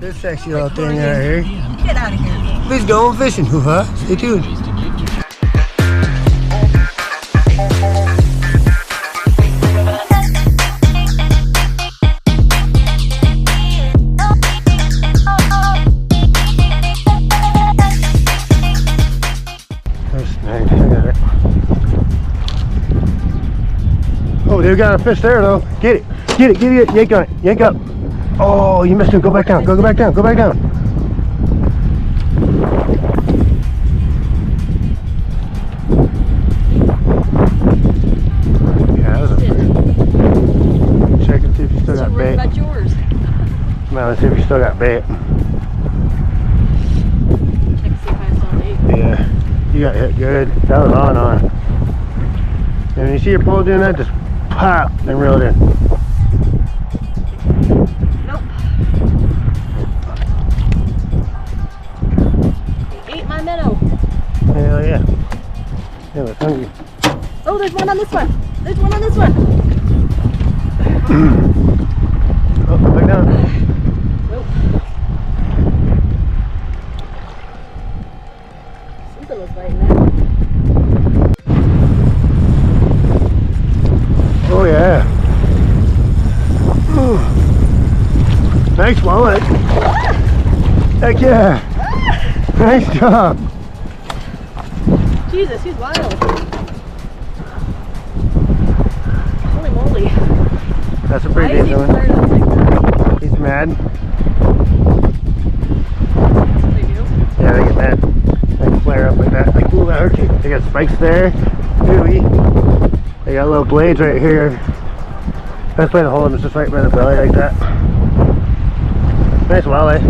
This sexy little thing right here. Get out of here. Please go fishing. Stay tuned. Oh, they got a fish there though. Get it, yank on it, yank up. Oh, you missed it. Go back down. Go back down. Go back down. Yeah, that was a fish. Check and see if you still got bait. About yours. Come on, let's see if you still got bait. Check to see if I saw bait. Yeah, you got hit good. That was on. And when you see your pole doing that, just pop and reel it in. Nope. He ate my minnow. Hell yeah. Yeah, it's hungry. Oh, there's one on this one. There's one on this one. Oh, back down. Nope. Something was biting that. Oh yeah. Ooh. Nice wallet. Heck yeah. Nice job. Jesus, he's wild. Holy moly. That's a pretty Why is he decent flared one. up like that? He's mad. They do? Yeah, they get mad. They flare up like that. Like, ooh, that hurt you. They got spikes there. Ooh-wee. They got little blades right here. Best way to hold them is just right by the belly like that. Nice walleye.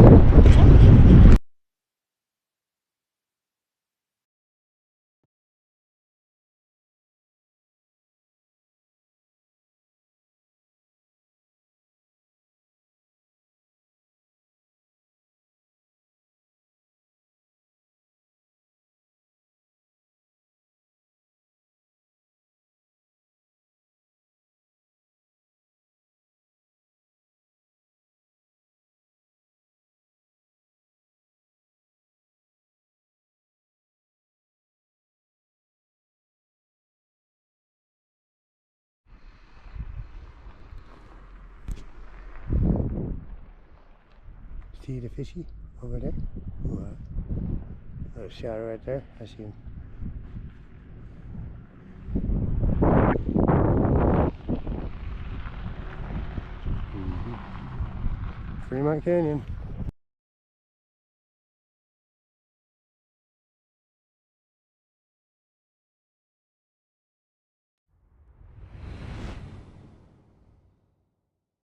See the fishy over there? Ooh, little shadow right there. I see him. Fremont Canyon.